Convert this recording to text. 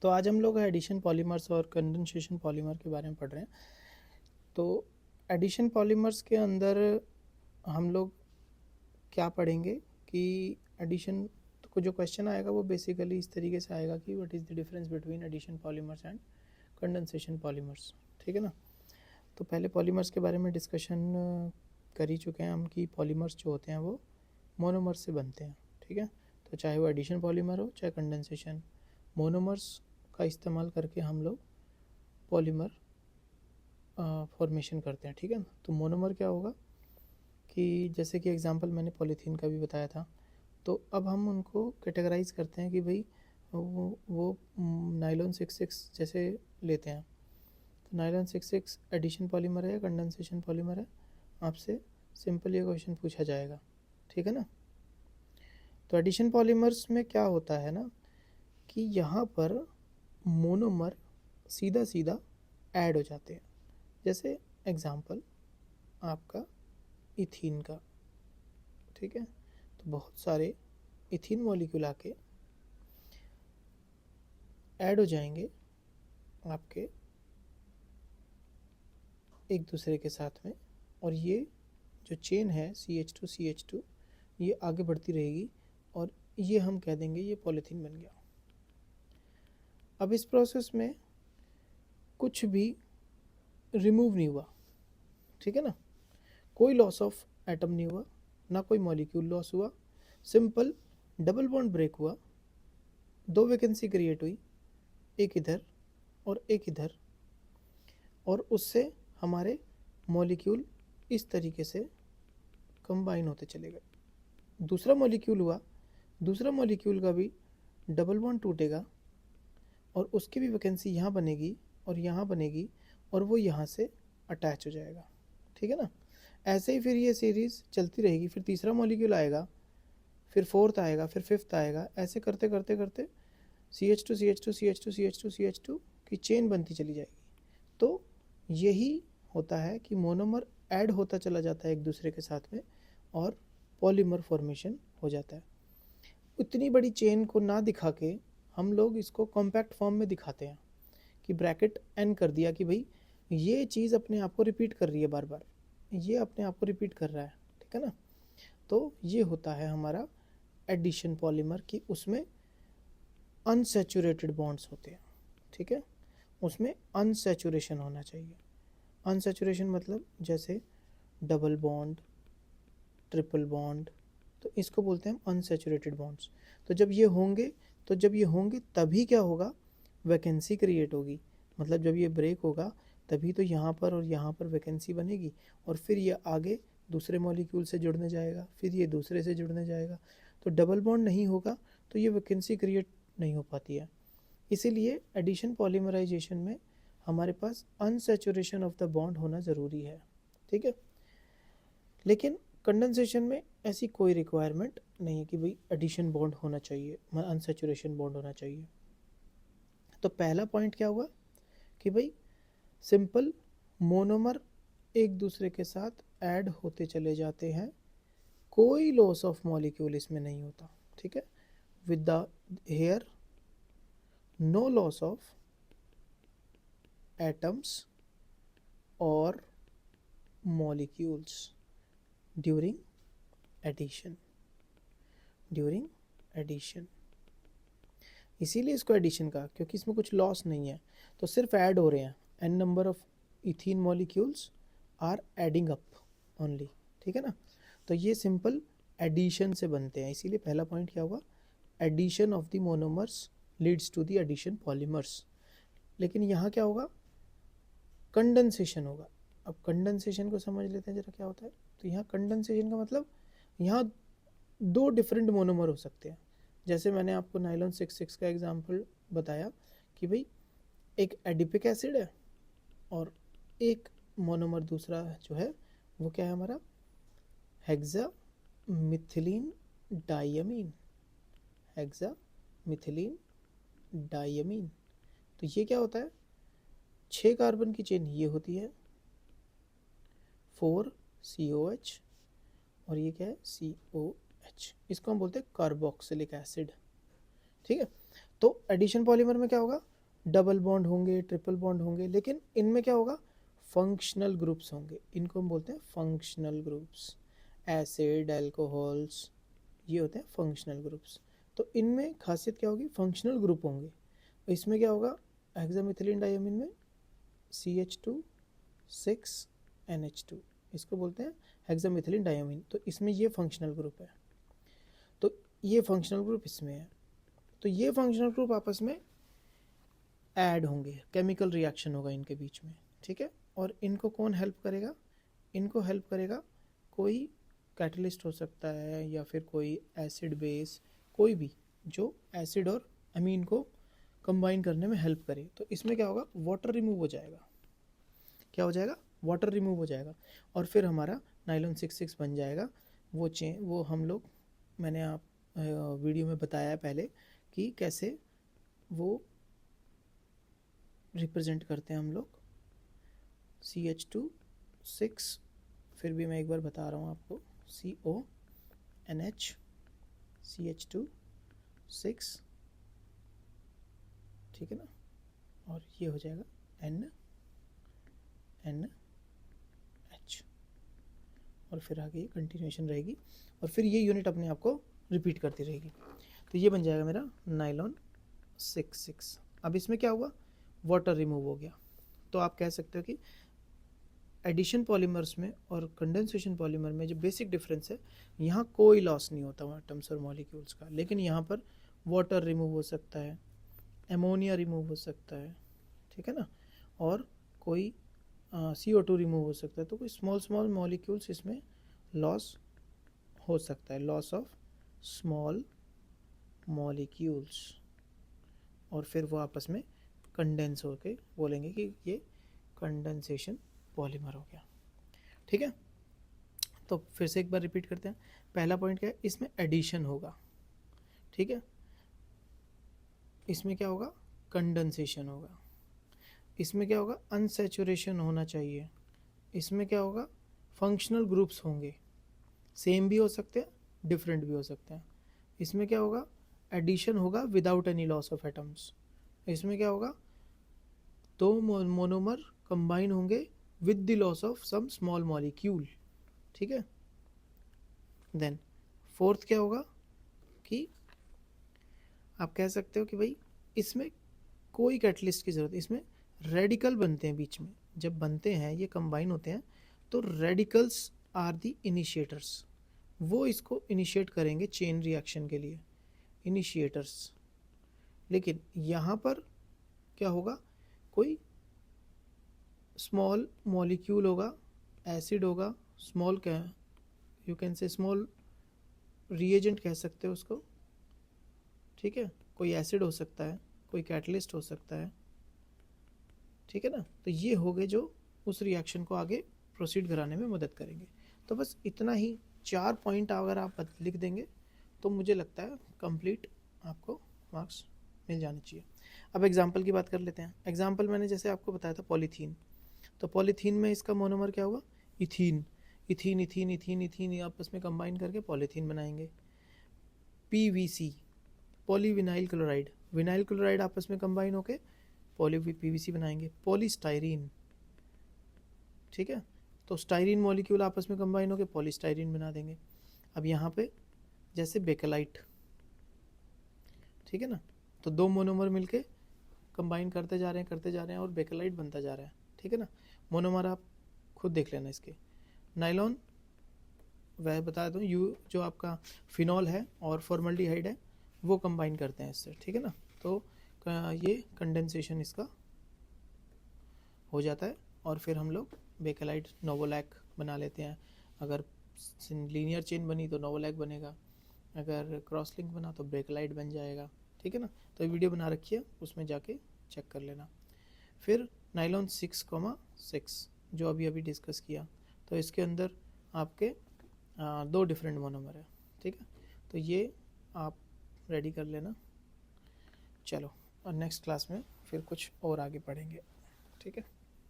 तो आज हम लोग एडिशन पॉलीमर्स और कंडेंसेशन पॉलीमर के बारे में पढ़ रहे हैं। तो एडिशन पॉलीमर्स के अंदर हम लोग क्या पढ़ेंगे कि एडिशन को जो क्वेश्चन आएगा वो बेसिकली इस तरीके से आएगा कि what is the difference between addition polymers and condensation polymers. ठीक है ना। तो पहले पॉलीमर्स के बारे में डिस्कशन कर ही चुके हैं हम कि पॉलीमर्स जो होते हैं वो मोनोमर्स से बनते हैं। ठीक है। तो चाहे वो एडिशन पॉलीमर हो चाहे कंडेंसेशन, मोनोमर्स का इस्तेमाल करके हम लोग पॉलीमर फॉर्मेशन करते हैं। ठीक है ना। तो मोनोमर क्या होगा कि जैसे कि एग्जांपल मैंने पॉलीथीन का भी बताया था, तो अब हम उनको कैटेगराइज करते हैं कि भाई वो नायलॉन 66 जैसे लेते हैं। तो नायलॉन 66 एडिशन पॉलीमर है या कंडेंसेशन पॉलीमर है, आपसे सिंपल ये क्वेश्चन पूछा जाएगा। ठीक है ना। तो एडिशन पॉलीमर्स में क्या होता है ना कि यहाँ पर मोनोमर सीधा सीधा ऐड हो जाते हैं। जैसे एग्जांपल आपका इथीन का। ठीक है। तो बहुत सारे इथीन मॉलिक्यूल आके ऐड हो जाएंगे आपके एक दूसरे के साथ में, और ये जो चेन है CH2 ये आगे बढ़ती रहेगी और ये हम कह देंगे ये पॉलीथीन बन गया। अब इस प्रोसेस में कुछ भी रिमूव नहीं हुआ। ठीक है ना। कोई लॉस ऑफ एटम नहीं हुआ, ना कोई मॉलिक्यूल लॉस हुआ, सिंपल डबल बॉन्ड ब्रेक हुआ, दो वैकेंसी क्रिएट हुई, एक इधर और एक इधर, और उससे हमारे मॉलिक्यूल इस तरीके से कंबाइन होते चले गए। दूसरा मॉलिक्यूल हुआ, दूसरा मॉलिक्यूल का भी डबल बॉन्ड टूटेगा और उसकी भी वैकेंसी यहाँ बनेगी और यहाँ बनेगी और वो यहाँ से अटैच हो जाएगा। ठीक है ना। ऐसे ही फिर ये सीरीज़ चलती रहेगी। फिर तीसरा मॉलिक्यूल आएगा, फिर फोर्थ आएगा, फिर फिफ्थ आएगा, ऐसे करते करते करते CH2 की चेन बनती चली जाएगी। तो यही होता है कि मोनोमर ऐड होता चला जाता है एक दूसरे के साथ में और पॉलीमर फॉर्मेशन हो जाता है। उतनी बड़ी चेन को ना दिखा के हम लोग इसको कॉम्पैक्ट फॉर्म में दिखाते हैं कि ब्रैकेट n कर दिया कि भाई ये चीज़ अपने आप को रिपीट कर रही है, बार बार ये अपने आप को रिपीट कर रहा है। ठीक है ना। तो ये होता है हमारा एडिशन पॉलीमर की उसमें अनसैचुरेटेड बॉन्ड्स होते हैं। ठीक है। उसमें अनसैचुरेशन होना चाहिए। अनसैचुरेशन मतलब जैसे डबल बॉन्ड, ट्रिपल बॉन्ड, तो इसको बोलते हैं अनसैचुरेटेड बॉन्ड्स। तो जब ये होंगे तभी क्या होगा, वैकेंसी क्रिएट होगी। मतलब जब ये ब्रेक होगा तभी तो यहाँ पर और यहाँ पर वैकेंसी बनेगी और फिर ये आगे दूसरे मॉलिक्यूल से जुड़ने जाएगा, फिर ये दूसरे से जुड़ने जाएगा। तो डबल बॉन्ड नहीं होगा तो ये वैकेंसी क्रिएट नहीं हो पाती है। इसीलिए एडिशन पॉलीमराइजेशन में हमारे पास अनसैचुरेशन ऑफ द बॉन्ड होना ज़रूरी है। ठीक है। लेकिन कंडेंसेशन में ऐसी कोई रिक्वायरमेंट नहीं है कि भाई एडिशन बॉन्ड होना चाहिए, अनसैचुरेशन बॉन्ड होना चाहिए। तो पहला पॉइंट क्या हुआ कि भाई सिंपल मोनोमर एक दूसरे के साथ ऐड होते चले जाते हैं, कोई लॉस ऑफ मॉलिक्यूल इसमें नहीं होता। ठीक है। With the hair no loss of atoms और मॉलिक्यूल्स ड्यूरिंग एडिशन। इसीलिए इसको एडिशन का, क्योंकि इसमें कुछ लॉस नहीं है, तो सिर्फ ऐड हो रहे हैं। n number of ethene molecules are adding up only. ठीक है ना। तो ये सिंपल एडिशन से बनते हैं। इसीलिए पहला पॉइंट क्या हुआ, addition of the monomers leads to the addition polymers. लेकिन यहाँ क्या होगा, कंडेंसेशन होगा। अब कंडेंसेशन को समझ लेते हैं जरा क्या होता है। तो यहाँ कंडेंसेशन का मतलब यहाँ दो डिफरेंट मोनोमर हो सकते हैं। जैसे मैंने आपको नायलॉन 66 का एग्जांपल बताया कि भाई एक एडिपिक एसिड है और एक मोनोमर दूसरा जो है वो क्या है हमारा, हेक्सा मिथिलीन डायमीन। तो ये क्या होता है, 6 कार्बन की चेन ये होती है 4COH और ये क्या है COH। इसको हम बोलते हैं कार्बोक्सिलिक एसिड। ठीक है। तो एडिशन पॉलीमर में क्या होगा, डबल बॉन्ड होंगे, ट्रिपल बॉन्ड होंगे, लेकिन इनमें क्या होगा, फंक्शनल ग्रुप्स होंगे। इनको हम बोलते हैं फंक्शनल ग्रुप्स। एसिड, अल्कोहल्स, ये होते हैं फंक्शनल ग्रुप्स। तो इनमें खासियत क्या होगी, फंक्शनल ग्रुप होंगे। इसमें क्या होगा, हेक्सामिथिलीन डायमीन में CH2 6NH2, इसको बोलते हैं हेक्सामिथिलीन डायमीन। तो इसमें ये फंक्शनल ग्रुप है, तो ये फंक्शनल ग्रुप इसमें है। तो ये फंक्शनल ग्रुप आपस में ऐड होंगे, केमिकल रिएक्शन होगा इनके बीच में, ठीक है। और इनको कौन हेल्प करेगा, इनको हेल्प करेगा कोई कैटलिस्ट हो सकता है, या फिर कोई एसिड बेस, कोई भी जो एसिड और अमीन को कंबाइन करने में हेल्प करे। तो इसमें क्या होगा, वाटर रिमूव हो जाएगा। क्या हो जाएगा, वाटर रिमूव हो जाएगा, और फिर हमारा नाइलॉन 66 बन जाएगा। वो हम लोग, मैंने आप वीडियो में बताया है पहले कि कैसे वो रिप्रेजेंट करते हैं हम लोग। CH2 6, फिर भी मैं एक बार बता रहा हूँ आपको, CONH CH2 6, ठीक है ना। और ये हो जाएगा NH, और फिर आगे ये कंटिन्यूएशन रहेगी, और फिर ये यूनिट अपने आप को रिपीट करती रहेगी। तो ये बन जाएगा मेरा नाइलॉन 66। अब इसमें क्या हुआ, वाटर रिमूव हो गया। तो आप कह सकते हो कि एडिशन पॉलीमर्स में और कंडेंसेशन पॉलीमर में जो बेसिक डिफरेंस है, यहाँ कोई लॉस नहीं होता एटम्स और मॉलिक्यूल्स का, लेकिन यहाँ पर वाटर रिमूव हो सकता है, एमोनिया रिमूव हो सकता है, ठीक है ना, और कोई CO2 रिमूव हो सकता है। तो कोई स्मॉल मॉलिक्यूल्स इसमें लॉस हो सकता है, लॉस ऑफ स्मॉल मॉलिक्यूल्स, और फिर वो आपस में कंडेंस होके बोलेंगे कि ये कंडेंसेशन पॉलीमर हो गया, ठीक है। तो फिर से एक बार रिपीट करते हैं। पहला पॉइंट क्या है, इसमें एडिशन होगा, ठीक है। इसमें क्या होगा, कंडेंसेशन होगा। इसमें क्या होगा, अनसैचुरेशन होना चाहिए। इसमें क्या होगा, फंक्शनल ग्रुप्स होंगे, सेम भी हो सकते हैं, डिफरेंट भी हो सकते हैं। इसमें क्या होगा, एडिशन होगा without any loss of atoms. इसमें क्या होगा, दो मोनोमर कंबाइन होंगे with the loss of some small molecule, ठीक है। देन फोर्थ क्या होगा कि आप कह सकते हो कि भाई इसमें कोई कैटलिस्ट की ज़रूरत, इसमें रेडिकल बनते हैं बीच में, जब बनते हैं ये कंबाइन होते हैं तो रेडिकल्स आर द इनिशिएटर्स, वो इसको इनिशिएट करेंगे चेन रिएक्शन के लिए, इनिशिएटर्स। लेकिन यहाँ पर क्या होगा, कोई स्मॉल मॉलिक्यूल होगा, एसिड होगा, स्मॉल क्या you can say small reagent कह सकते हो उसको, ठीक है। कोई एसिड हो सकता है, कोई कैटलिस्ट हो सकता है, ठीक है ना। तो ये हो गए जो उस रिएक्शन को आगे प्रोसीड कराने में मदद करेंगे। तो बस इतना ही 4 पॉइंट अगर आप लिख देंगे तो मुझे लगता है कंप्लीट आपको मार्क्स मिल जाने चाहिए। अब एग्जाम्पल की बात कर लेते हैं। एग्जाम्पल मैंने जैसे आपको बताया था पॉलीथीन, तो पॉलीथीन में इसका मोनोमर क्या होगा, ethene. Ethene ethene ethene ethene आपस में कंबाइन करके पॉलीथीन बनाएंगे। PVC, polyvinyl chloride, vinyl chloride आपस में कंबाइन होके PVC बनाएंगे। पॉलीस्टाइरीन, ठीक है, तो स्टाइरीन मॉलिक्यूल आपस में कंबाइन होकर पॉलीस्टाइरीन बना देंगे। अब यहाँ पे जैसे बेकेलाइट, ठीक है ना, तो दो मोनोमर मिलके कंबाइन करते जा रहे हैं और बेकेलाइट बनता जा रहा है, ठीक है ना। मोनोमर आप खुद देख लेना इसके। नाइलॉन वह बता दूँ, यू जो आपका फिनॉल है और फॉर्मल्डिहाइड है वो कंबाइन करते हैं इससे, ठीक है ना। तो ये कंडेंसेशन इसका हो जाता है, और फिर हम लोग बेकेलाइट नोवोलैक बना लेते हैं। अगर लीनियर चेन बनी तो नोवोलैक बनेगा, अगर क्रॉस लिंक बना तो बेकेलाइट बन जाएगा, ठीक है ना। तो वीडियो बना रखी है, उसमें जाके चेक कर लेना। फिर नाइलॉन 6,6 जो अभी अभी डिस्कस किया, तो इसके अंदर आपके 2 डिफरेंट मोनोमर है, ठीक है। तो ये आप रेडी कर लेना। चलो, और नेक्स्ट क्लास में फिर कुछ और आगे पढ़ेंगे, ठीक है।